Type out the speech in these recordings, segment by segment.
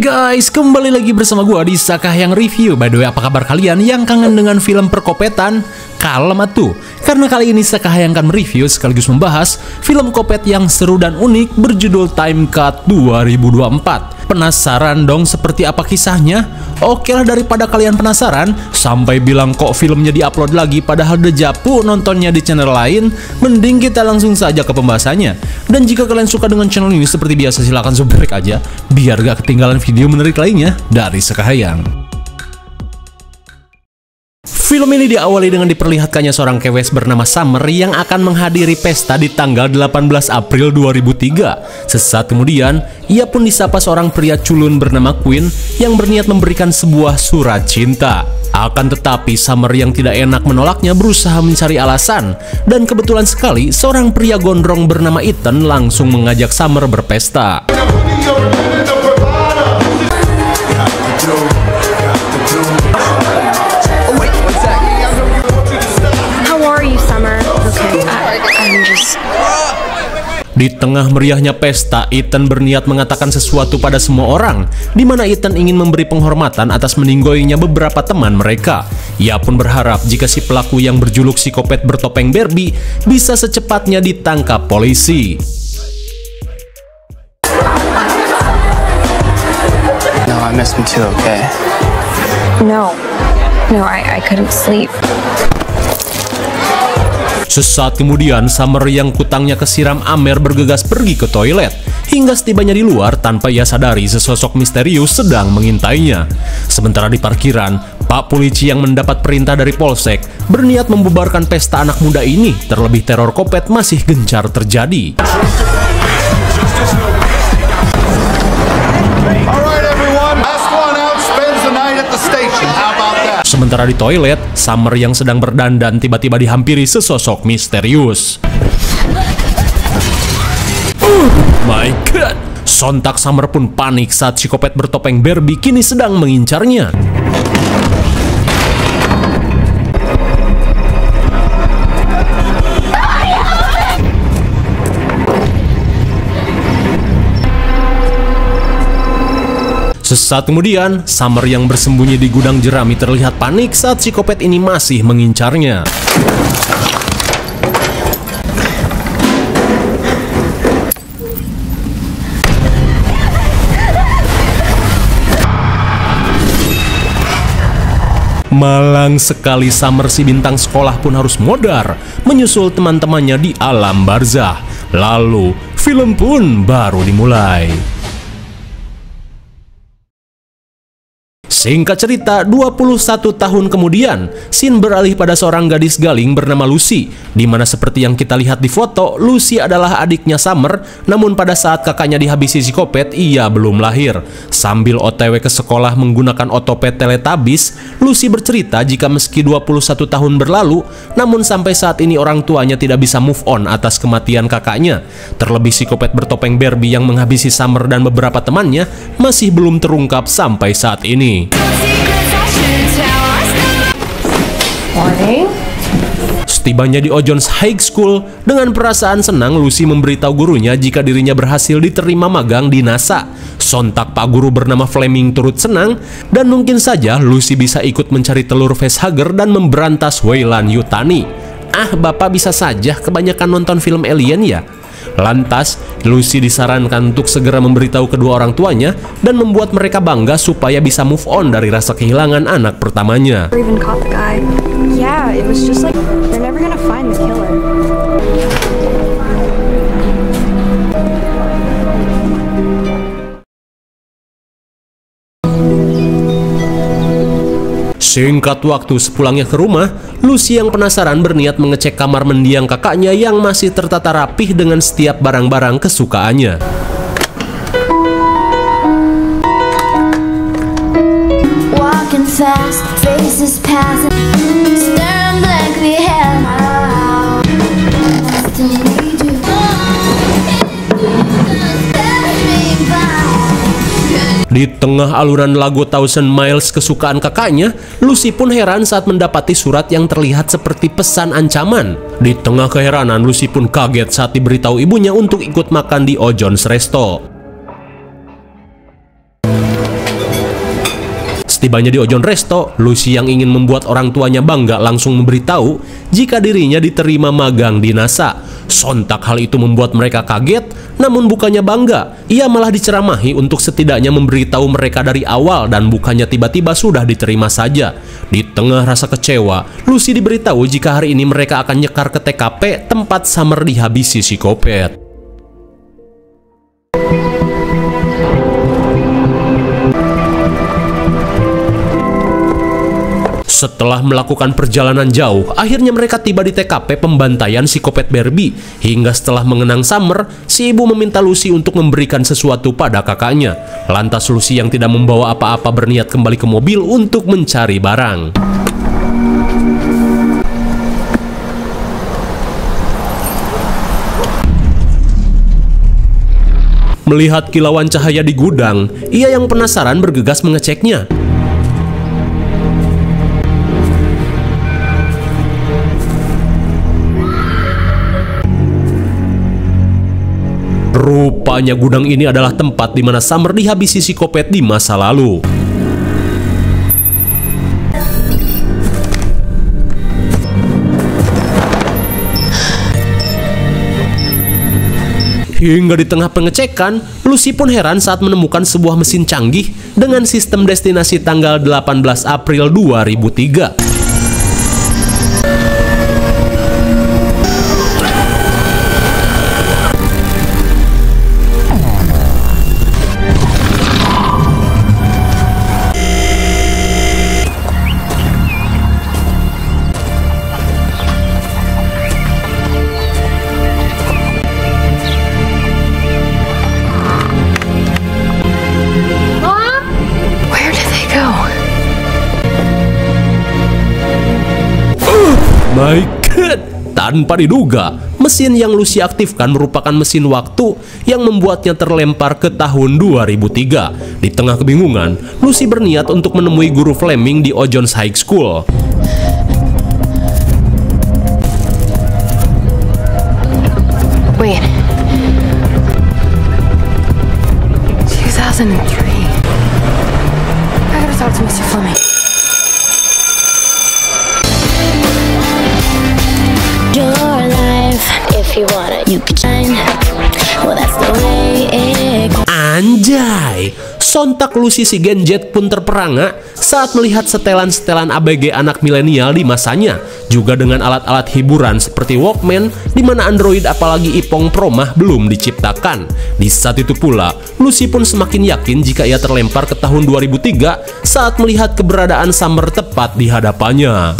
Guys, kembali lagi bersama gua di Sakahyang Review. By the way, apa kabar kalian yang kangen dengan film perkopetan? Kalem atuh, karena kali ini Sakahyang akan mereview sekaligus membahas film kopet yang seru dan unik berjudul Time Cut 2024. Penasaran dong seperti apa kisahnya? Oke lah, daripada kalian penasaran sampai bilang kok filmnya diupload lagi padahal dejapu nontonnya di channel lain, mending kita langsung saja ke pembahasannya. Dan jika kalian suka dengan channel ini seperti biasa, silahkan subscribe aja biar gak ketinggalan video menarik lainnya dari Sakahyang. Film ini diawali dengan diperlihatkannya seorang kewes bernama Summer yang akan menghadiri pesta di tanggal 18 April 2003. Sesaat kemudian, ia pun disapa seorang pria culun bernama Quinn yang berniat memberikan sebuah surat cinta. Akan tetapi, Summer yang tidak enak menolaknya berusaha mencari alasan. Dan kebetulan sekali, seorang pria gondrong bernama Ethan langsung mengajak Summer berpesta. Di tengah meriahnya pesta, Ethan berniat mengatakan sesuatu pada semua orang, di mana Ethan ingin memberi penghormatan atas meninggoinya beberapa teman mereka. Ia pun berharap jika si pelaku yang berjuluk psikopat bertopeng Barbie bisa secepatnya ditangkap polisi. No, I miss him too, okay? No, I couldn't sleep. Sesaat kemudian, Summer yang kutangnya kesiram Amer bergegas pergi ke toilet. Hingga setibanya di luar, tanpa ia sadari sesosok misterius sedang mengintainya. Sementara di parkiran, Pak Polisi yang mendapat perintah dari Polsek berniat membubarkan pesta anak muda ini. Terlebih teror kopet masih gencar terjadi. Sementara di toilet, Summer yang sedang berdandan tiba-tiba dihampiri sesosok misterius. My God! Sontak Summer pun panik saat psikopat bertopeng Barbie kini sedang mengincarnya. Sesaat kemudian, Summer yang bersembunyi di gudang jerami terlihat panik saat psikopat ini masih mengincarnya. Malang sekali, Summer si bintang sekolah pun harus modar menyusul teman-temannya di alam barzah. Lalu, film pun baru dimulai. Singkat cerita, 21 tahun kemudian, scene beralih pada seorang gadis galing bernama Lucy, di mana seperti yang kita lihat di foto, Lucy adalah adiknya Summer, namun pada saat kakaknya dihabisi psikopat, ia belum lahir. Sambil OTW ke sekolah menggunakan otopet Teletubbies, Lucy bercerita jika meski 21 tahun berlalu, namun sampai saat ini orang tuanya tidak bisa move on atas kematian kakaknya. Terlebih psikopat bertopeng Barbie yang menghabisi Summer dan beberapa temannya masih belum terungkap sampai saat ini. Setibanya di Ojons High School, dengan perasaan senang Lucy memberitahu gurunya jika dirinya berhasil diterima magang di NASA. Sontak Pak Guru bernama Fleming turut senang, dan mungkin saja Lucy bisa ikut mencari telur facehugger dan memberantas Weyland-Yutani. Ah, Bapak bisa saja kebanyakan nonton film alien ya? Lantas, Lucy disarankan untuk segera memberitahu kedua orang tuanya dan membuat mereka bangga supaya bisa move on dari rasa kehilangan anak pertamanya. Singkat waktu sepulangnya ke rumah, Lucy yang penasaran berniat mengecek kamar mendiang kakaknya yang masih tertata rapih dengan setiap barang-barang kesukaannya. Di tengah alunan lagu Thousand Miles kesukaan kakaknya, Lucy pun heran saat mendapati surat yang terlihat seperti pesan ancaman. Di tengah keheranan, Lucy pun kaget saat diberitahu ibunya untuk ikut makan di Ojons Resto. Setibanya di Ojon Resto, Lucy yang ingin membuat orang tuanya bangga langsung memberitahu jika dirinya diterima magang di NASA. Sontak hal itu membuat mereka kaget, namun bukannya bangga, ia malah diceramahi untuk setidaknya memberitahu mereka dari awal dan bukannya tiba-tiba sudah diterima saja. Di tengah rasa kecewa, Lucy diberitahu jika hari ini mereka akan nyekar ke TKP tempat Summer dihabisi psikopat. Setelah melakukan perjalanan jauh, akhirnya mereka tiba di TKP pembantaian psikopat Barbie. Hingga setelah mengenang Summer, si ibu meminta Lucy untuk memberikan sesuatu pada kakaknya. Lantas Lucy yang tidak membawa apa-apa berniat kembali ke mobil untuk mencari barang. Melihat kilauan cahaya di gudang, ia yang penasaran bergegas mengeceknya. Rupanya gudang ini adalah tempat di mana Summer dihabisi psikopat di masa lalu. Hingga di tengah pengecekan, Lucy pun heran saat menemukan sebuah mesin canggih dengan sistem destinasi tanggal 18 April 2003. My God! Tanpa diduga, mesin yang Lucy aktifkan merupakan mesin waktu yang membuatnya terlempar ke tahun 2003. Di tengah kebingungan, Lucy berniat untuk menemui guru Fleming di Ojon's High School. Wait. 2003. I gotta talk to Mr. Fleming. Your life, if you want it, you can shine. Well, that's the way it goes. Anjay! Sontak Lucy si Gen Z pun terperangah saat melihat setelan-setelan ABG anak milenial di masanya, juga dengan alat-alat hiburan seperti Walkman, di mana Android apalagi iPhone Pro mah belum diciptakan. Di saat itu pula, Lucy pun semakin yakin jika ia terlempar ke tahun 2003 saat melihat keberadaan Summer tepat di hadapannya.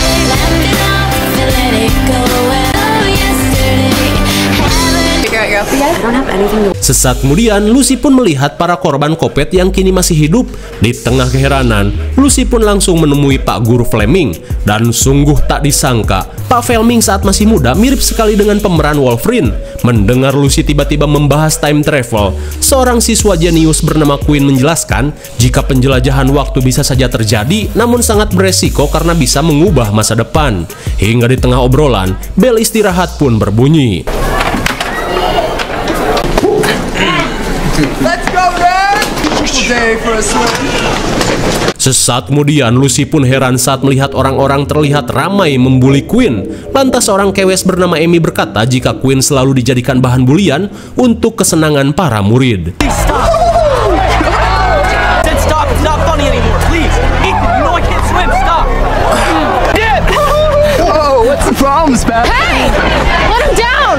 Sesaat kemudian, Lucy pun melihat para korban kopet yang kini masih hidup. Di tengah keheranan, Lucy pun langsung menemui Pak Guru Fleming. Dan sungguh tak disangka, Pak Fleming saat masih muda mirip sekali dengan pemeran Wolverine. Mendengar Lucy tiba-tiba membahas time travel, seorang siswa jenius bernama Quinn menjelaskan jika penjelajahan waktu bisa saja terjadi, namun sangat beresiko karena bisa mengubah masa depan. Hingga di tengah obrolan, bel istirahat pun berbunyi. Let's go, man! Day for a swim. Sesaat kemudian, Lucy pun heran saat melihat orang-orang terlihat ramai membuli Quinn. Lantas seorang kewes bernama Amy berkata jika Quinn selalu dijadikan bahan bulian untuk kesenangan para murid. Stop! Stop! It's not funny anymore. Please, Ethan, you know I can't swim. Stop! Dad! Whoa, what's the problem, Spaz? Hey! Let him down!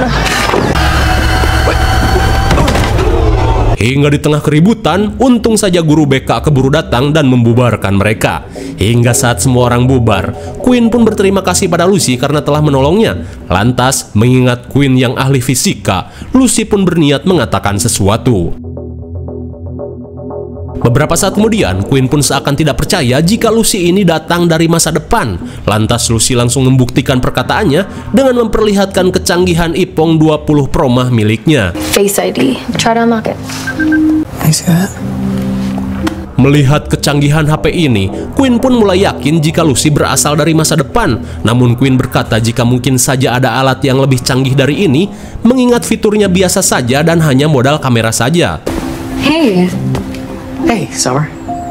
Hingga di tengah keributan, untung saja guru BK keburu datang dan membubarkan mereka. Hingga saat semua orang bubar, Quinn pun berterima kasih pada Lucy karena telah menolongnya. Lantas, mengingat Quinn yang ahli fisika, Lucy pun berniat mengatakan sesuatu. Beberapa saat kemudian, Quinn pun seakan tidak percaya jika Lucy ini datang dari masa depan. Lantas Lucy langsung membuktikan perkataannya dengan memperlihatkan kecanggihan iPhone 20 Pro mah miliknya. Face ID. Try to unlock it. I see that. Melihat kecanggihan HP ini, Quinn pun mulai yakin jika Lucy berasal dari masa depan. Namun Quinn berkata jika mungkin saja ada alat yang lebih canggih dari ini, mengingat fiturnya biasa saja dan hanya modal kamera saja. Hey. Hey, Summer.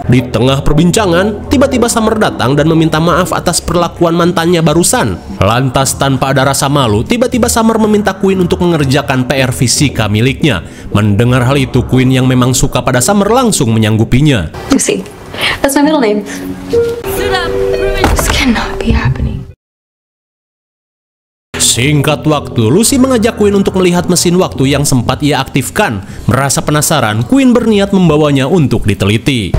Di tengah perbincangan, tiba-tiba Summer datang dan meminta maaf atas perlakuan mantannya barusan. Lantas tanpa ada rasa malu, tiba-tiba Summer meminta Queen untuk mengerjakan PR fisika miliknya. Mendengar hal itu, Queen yang memang suka pada Summer langsung menyanggupinya. Lucy, that's my middle name. This cannot be happening. Singkat waktu, Lucy mengajak Queen untuk melihat mesin waktu yang sempat ia aktifkan. Merasa penasaran, Queen berniat membawanya untuk diteliti.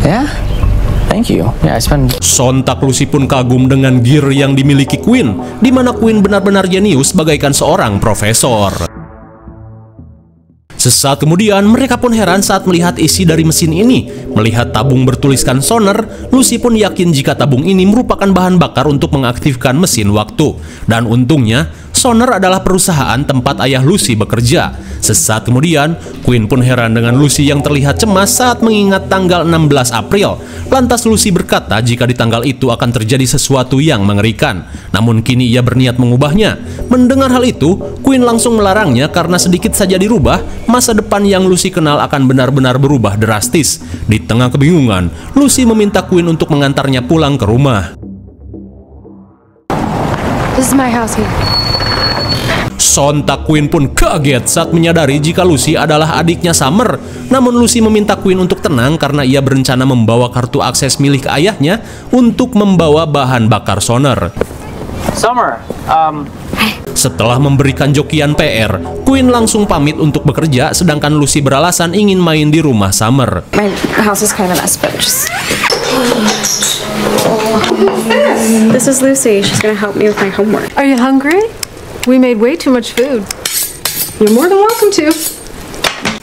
Yeah? Thank you. Yeah, I spent... Sontak Lucy pun kagum dengan gear yang dimiliki Queen, di mana Queen benar-benar jenius bagaikan seorang profesor. Sesaat kemudian, mereka pun heran saat melihat isi dari mesin ini. Melihat tabung bertuliskan sonar, Lucy pun yakin jika tabung ini merupakan bahan bakar untuk mengaktifkan mesin waktu. Dan untungnya, Sonar adalah perusahaan tempat ayah Lucy bekerja. Sesaat kemudian, Queen pun heran dengan Lucy yang terlihat cemas saat mengingat tanggal 16 April. Lantas Lucy berkata jika di tanggal itu akan terjadi sesuatu yang mengerikan. Namun kini ia berniat mengubahnya. Mendengar hal itu, Queen langsung melarangnya karena sedikit saja dirubah, masa depan yang Lucy kenal akan benar-benar berubah drastis. Di tengah kebingungan, Lucy meminta Queen untuk mengantarnya pulang ke rumah. This is my house here. Sontak Queen pun kaget saat menyadari jika Lucy adalah adiknya Summer. Namun Lucy meminta Queen untuk tenang karena ia berencana membawa kartu akses milik ayahnya untuk membawa bahan bakar sonar. Summer, Setelah memberikan jokian PR, Queen langsung pamit untuk bekerja sedangkan Lucy beralasan ingin main di rumah Summer. My house is kind of a mess, but just... This is Lucy. She's gonna help me with my homework. Are you hungry? We made way too much food. You're more than welcome to.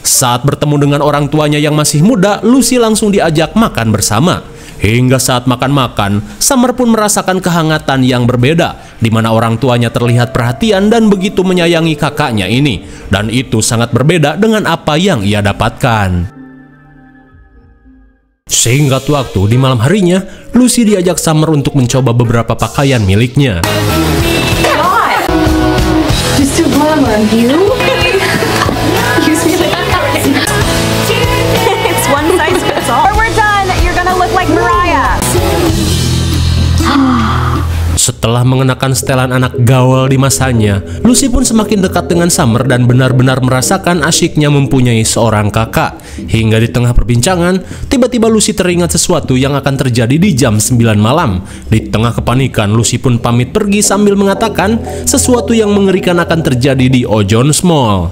Saat bertemu dengan orang tuanya yang masih muda, Lucy langsung diajak makan bersama. Hingga saat makan-makan, Summer pun merasakan kehangatan yang berbeda, di mana orang tuanya terlihat perhatian dan begitu menyayangi kakaknya ini. Dan itu sangat berbeda dengan apa yang ia dapatkan. Singkat waktu, di malam harinya, Lucy diajak Summer untuk mencoba beberapa pakaian miliknya. Just too glamorous. You? Use me like It's one size fits all. Or we're done. You're gonna look like Mariah. Setelah mengenakan setelan anak gaul di masanya, Lucy pun semakin dekat dengan Summer dan benar-benar merasakan asyiknya mempunyai seorang kakak. Hingga di tengah perbincangan, tiba-tiba Lucy teringat sesuatu yang akan terjadi di jam 9 malam. Di tengah kepanikan, Lucy pun pamit pergi sambil mengatakan sesuatu yang mengerikan akan terjadi di Ojones Mall.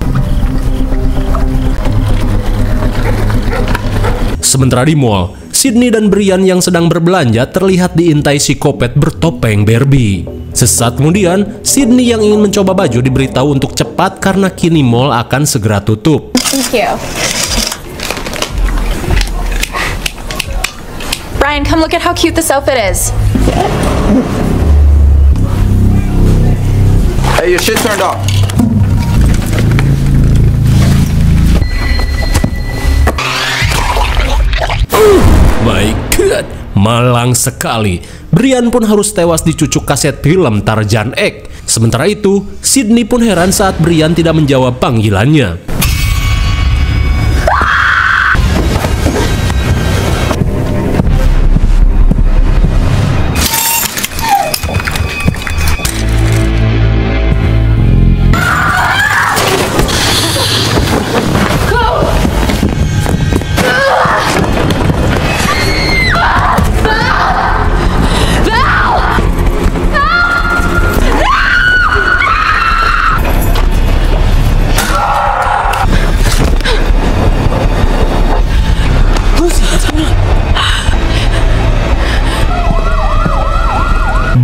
Sementara di mall, Sydney dan Brian yang sedang berbelanja terlihat diintai psikopat bertopeng Barbie. Sesaat kemudian, Sydney yang ingin mencoba baju diberitahu untuk cepat karena kini mall akan segera tutup. Thank you. Brian, come look at how cute this outfit is. Hey, your shit turned off. My God, malang sekali. Brian pun harus tewas dicucuk kaset film Tarzan X. Sementara itu, Sydney pun heran saat Brian tidak menjawab panggilannya.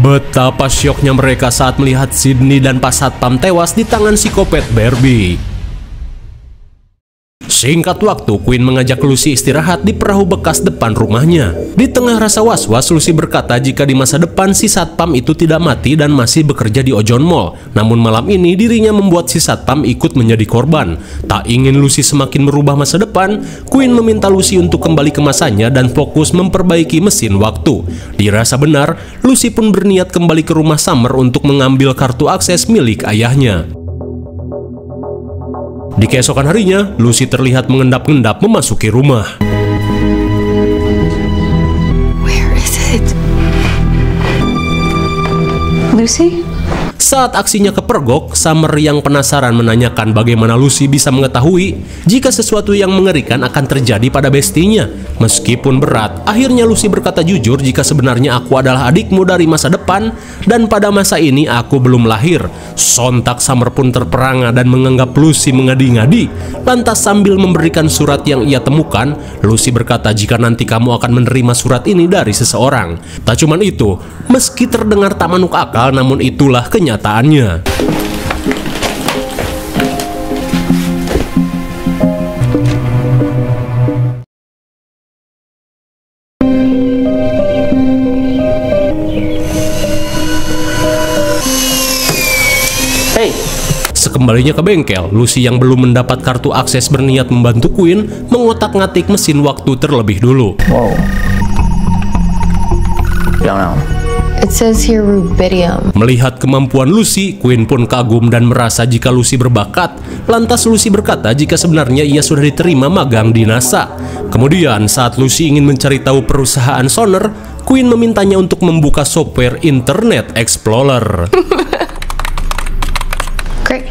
Betapa syoknya mereka saat melihat Sydney dan Pak Satpam tewas di tangan psikopat Barbie. Singkat waktu, Queen mengajak Lucy istirahat di perahu bekas depan rumahnya. Di tengah rasa was-was, Lucy berkata jika di masa depan si Satpam itu tidak mati dan masih bekerja di Ojon Mall. Namun malam ini dirinya membuat si Satpam ikut menjadi korban. Tak ingin Lucy semakin merubah masa depan, Queen meminta Lucy untuk kembali ke masanya dan fokus memperbaiki mesin waktu. Dirasa benar, Lucy pun berniat kembali ke rumah Summer untuk mengambil kartu akses milik ayahnya. Di keesokan harinya, Lucy terlihat mengendap-endap memasuki rumah. Where is it? Lucy? Saat aksinya kepergok, Summer yang penasaran menanyakan bagaimana Lucy bisa mengetahui jika sesuatu yang mengerikan akan terjadi pada bestinya. Meskipun berat, akhirnya Lucy berkata jujur jika sebenarnya aku adalah adikmu dari masa depan dan pada masa ini aku belum lahir. Sontak Summer pun terperangah dan menganggap Lucy mengadi-ngadi. Lantas sambil memberikan surat yang ia temukan, Lucy berkata jika nanti kamu akan menerima surat ini dari seseorang. Tak cuman itu, meski terdengar tak manuk akal, namun itulah kenyataannya. Hey, Sekembalinya ke bengkel, Lucy yang belum mendapat kartu akses berniat membantu Quinn mengotak-ngatik mesin waktu terlebih dulu. whoa. Don't know. It says here rubidium. Melihat kemampuan Lucy, Quinn pun kagum dan merasa jika Lucy berbakat. Lantas Lucy berkata jika sebenarnya ia sudah diterima magang di NASA. Kemudian saat Lucy ingin mencari tahu perusahaan sonar, Quinn memintanya untuk membuka software Internet Explorer. Great.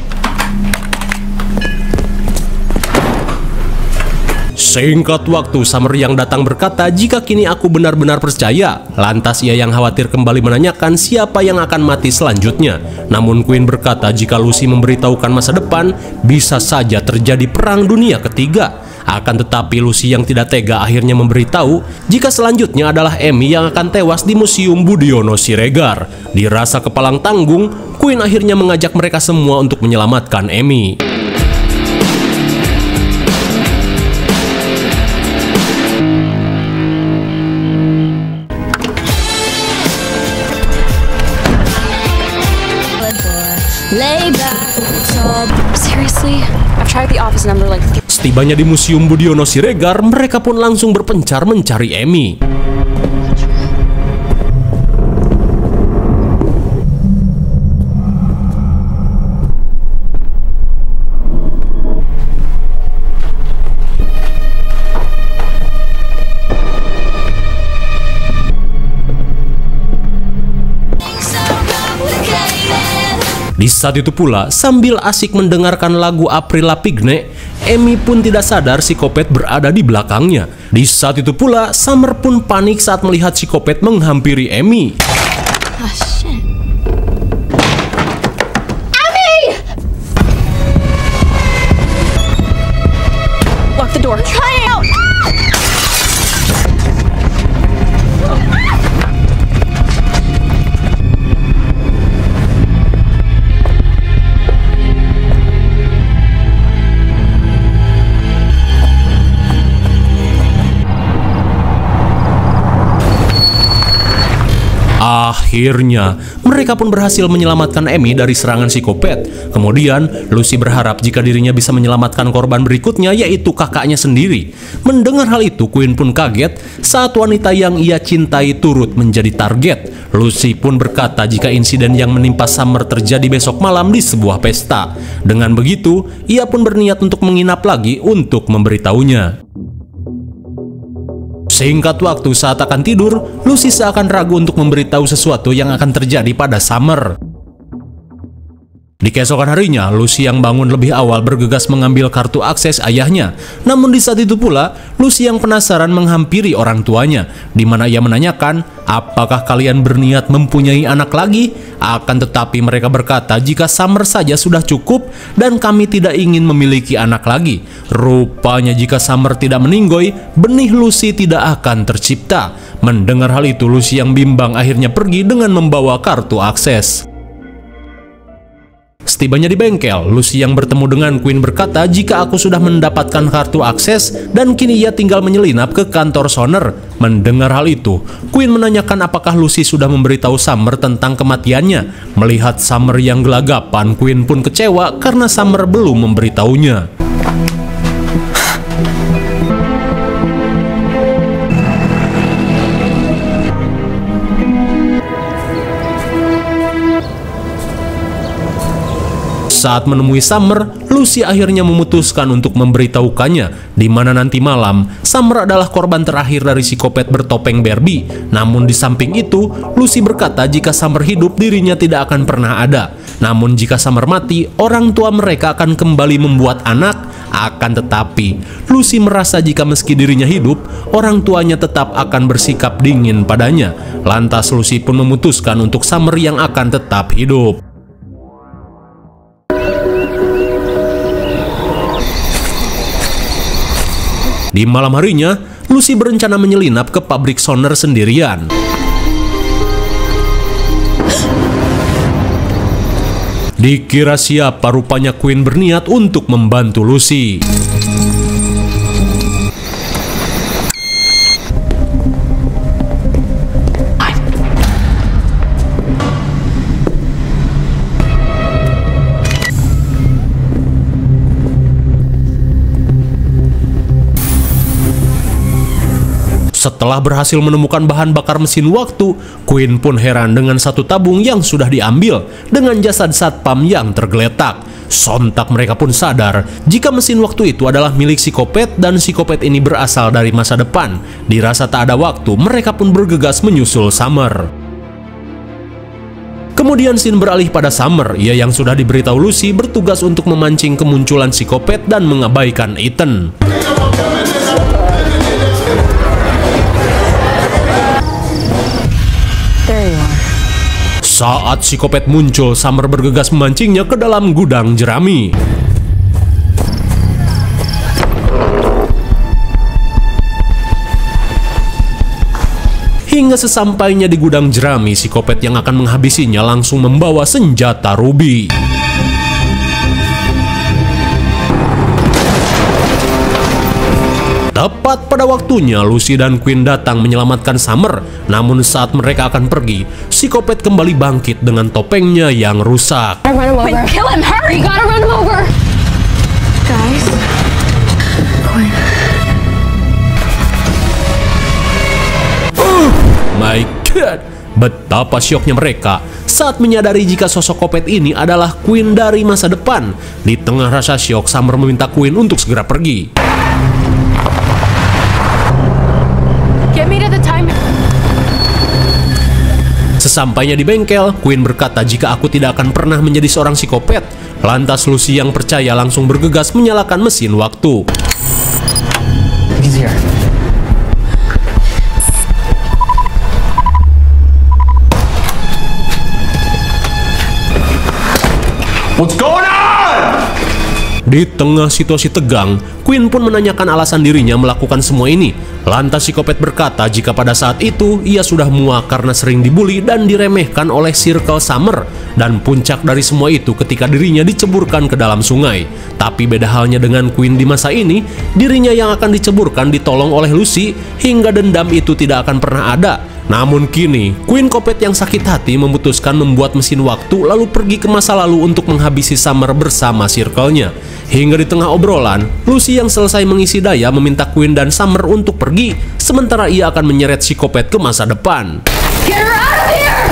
Singkat waktu, Summer yang datang berkata jika kini aku benar-benar percaya. Lantas ia yang khawatir kembali menanyakan siapa yang akan mati selanjutnya. Namun Quinn berkata jika Lucy memberitahukan masa depan, bisa saja terjadi perang dunia ketiga. Akan tetapi Lucy yang tidak tega akhirnya memberitahu jika selanjutnya adalah Amy yang akan tewas di Museum Budiono Siregar. Dirasa kepalang tanggung, Quinn akhirnya mengajak mereka semua untuk menyelamatkan Amy. Lay back. Seriously? I've tried the office number like... Setibanya di Museum Budiono Siregar, mereka pun langsung berpencar mencari Amy. Di saat itu pula, sambil asik mendengarkan lagu Avril Lavigne, Amy pun tidak sadar si Kopet berada di belakangnya. Di saat itu pula, Summer pun panik saat melihat si Kopet menghampiri Amy. Oh, shit. Lock the door. Cut it out! Akhirnya, mereka pun berhasil menyelamatkan Amy dari serangan psikopat. Kemudian, Lucy berharap jika dirinya bisa menyelamatkan korban berikutnya, yaitu kakaknya sendiri. Mendengar hal itu, Quinn pun kaget saat wanita yang ia cintai turut menjadi target. Lucy pun berkata jika insiden yang menimpa Summer terjadi besok malam di sebuah pesta. Dengan begitu, ia pun berniat untuk menginap lagi untuk memberitahunya. Singkat waktu saat akan tidur, Lucy seakan ragu untuk memberitahu sesuatu yang akan terjadi pada Summer. Di keesokan harinya, Lucy yang bangun lebih awal bergegas mengambil kartu akses ayahnya. Namun di saat itu pula, Lucy yang penasaran menghampiri orang tuanya, di mana ia menanyakan, apakah kalian berniat mempunyai anak lagi? Akan tetapi mereka berkata jika Summer saja sudah cukup dan kami tidak ingin memiliki anak lagi. Rupanya jika Summer tidak meninggoy, benih Lucy tidak akan tercipta. Mendengar hal itu, Lucy yang bimbang akhirnya pergi dengan membawa kartu akses. Setibanya di bengkel, Lucy yang bertemu dengan Quinn berkata jika aku sudah mendapatkan kartu akses dan kini ia tinggal menyelinap ke kantor sonar. Mendengar hal itu, Quinn menanyakan apakah Lucy sudah memberitahu Summer tentang kematiannya. Melihat Summer yang gelagapan, Quinn pun kecewa karena Summer belum memberitahunya. Saat menemui Summer, Lucy akhirnya memutuskan untuk memberitahukannya di mana nanti malam Summer adalah korban terakhir dari psikopat bertopeng Barbie. Namun di samping itu, Lucy berkata jika Summer hidup dirinya tidak akan pernah ada. Namun jika Summer mati, orang tua mereka akan kembali membuat anak. Akan tetapi, Lucy merasa jika meski dirinya hidup, orang tuanya tetap akan bersikap dingin padanya. Lantas Lucy pun memutuskan untuk Summer yang akan tetap hidup. Di malam harinya, Lucy berencana menyelinap ke pabrik Sonner sendirian. Dikira siapa, rupanya Quinn berniat untuk membantu Lucy. Setelah berhasil menemukan bahan bakar mesin waktu, Quinn pun heran dengan satu tabung yang sudah diambil dengan jasad satpam yang tergeletak. Sontak mereka pun sadar jika mesin waktu itu adalah milik psikopat dan psikopat ini berasal dari masa depan. Dirasa tak ada waktu, mereka pun bergegas menyusul Summer. Kemudian scene beralih pada Summer, ia yang sudah diberitahu Lucy bertugas untuk memancing kemunculan psikopat dan mengabaikan Ethan. Saat psikopat muncul, Summer bergegas memancingnya ke dalam gudang jerami. Hingga sesampainya di gudang jerami, psikopat yang akan menghabisinya langsung membawa senjata Ruby. Tepat pada waktunya, Lucy dan Quinn datang menyelamatkan Summer. Namun saat mereka akan pergi, psikopat kembali bangkit dengan topengnya yang rusak. Quinn, kill him! Hurry! We gotta run him over! Guys. Quinn. My God, betapa syoknya mereka saat menyadari jika sosok kopet ini adalah Quinn dari masa depan. Di tengah rasa syok, Summer meminta Quinn untuk segera pergi. Get me to the time. Sesampainya di bengkel, Quinn berkata jika aku tidak akan pernah menjadi seorang psikopat. Lantas Lucy yang percaya langsung bergegas menyalakan mesin waktu. He's here. What's going on? Di tengah situasi tegang, Quinn pun menanyakan alasan dirinya melakukan semua ini. Lantas psikopat berkata jika pada saat itu ia sudah muak karena sering dibully dan diremehkan oleh Circle Summer. Dan puncak dari semua itu ketika dirinya diceburkan ke dalam sungai. Tapi beda halnya dengan Quinn di masa ini, dirinya yang akan diceburkan ditolong oleh Lucy hingga dendam itu tidak akan pernah ada. Namun kini, Quinn kopet yang sakit hati memutuskan membuat mesin waktu lalu pergi ke masa lalu untuk menghabisi Summer bersama circle-nya. Hingga di tengah obrolan, Lucy yang selesai mengisi daya meminta Quinn dan Summer untuk pergi, sementara ia akan menyeret si kopet ke masa depan. Get her out of here!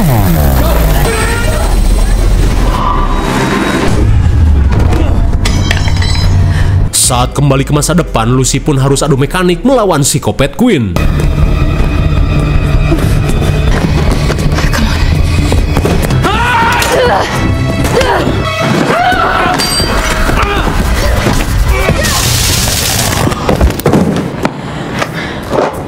Saat kembali ke masa depan, Lucy pun harus adu mekanik melawan psikopat Quinn.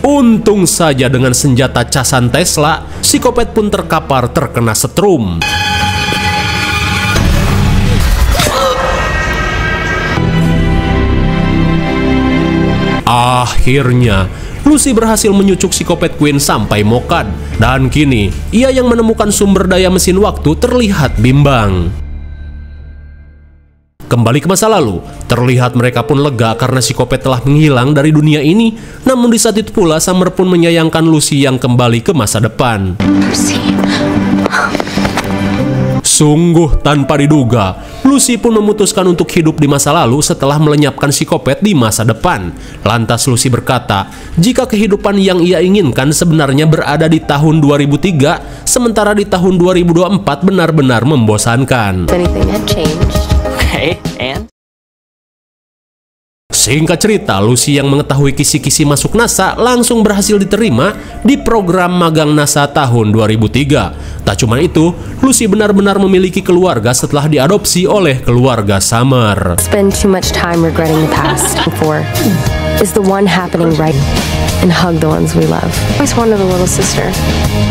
Untung saja dengan senjata casan Tesla, psikopat pun terkapar terkena setrum. Akhirnya, Lucy berhasil menyucuk psikopat Quinn sampai mokad. Dan kini, ia yang menemukan sumber daya mesin waktu terlihat bimbang. Kembali ke masa lalu, terlihat mereka pun lega karena psikopat telah menghilang dari dunia ini. Namun di saat itu pula, Summer pun menyayangkan Lucy yang kembali ke masa depan. Sungguh tanpa diduga, Lucy pun memutuskan untuk hidup di masa lalu setelah melenyapkan psikopat di masa depan. Lantas Lucy berkata, jika kehidupan yang ia inginkan sebenarnya berada di tahun 2003, sementara di tahun 2024 benar-benar membosankan. Anything had changed. Okay, and? Singkat cerita, Lucy yang mengetahui kisi-kisi masuk NASA langsung berhasil diterima di program magang NASA tahun 2003. Tak cuma itu, Lucy benar-benar memiliki keluarga setelah diadopsi oleh keluarga Summer. Spend too much time regretting the past. For is the one happening right and hug the ones we love. I always wanted a little sister.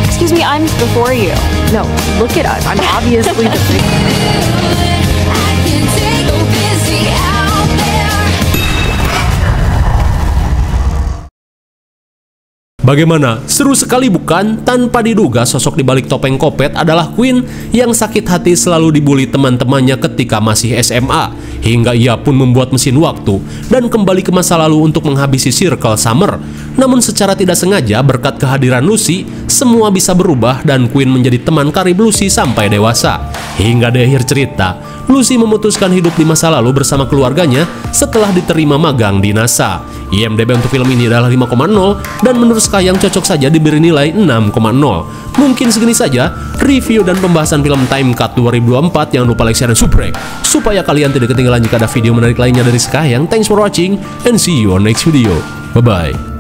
Excuse me, I'm before you. No, look at us. I'm obviously the big... Bagaimana? Seru sekali bukan? Tanpa diduga sosok di balik topeng Kopet adalah Queen yang sakit hati selalu dibully teman-temannya ketika masih SMA, hingga ia pun membuat mesin waktu dan kembali ke masa lalu untuk menghabisi Circle Summer. Namun secara tidak sengaja berkat kehadiran Lucy, semua bisa berubah dan Queen menjadi teman karib Lucy sampai dewasa. Hingga di akhir cerita, Lucy memutuskan hidup di masa lalu bersama keluarganya setelah diterima magang di NASA. IMDb untuk film ini adalah 5,0 dan menurut Sky yang cocok saja diberi nilai 6,0. Mungkin segini saja review dan pembahasan film Time Cut 2024. Jangan lupa like, share, dan subscribe supaya kalian tidak ketinggalan jika ada video menarik lainnya dari Sky. Thanks for watching and see you on next video. Bye-bye.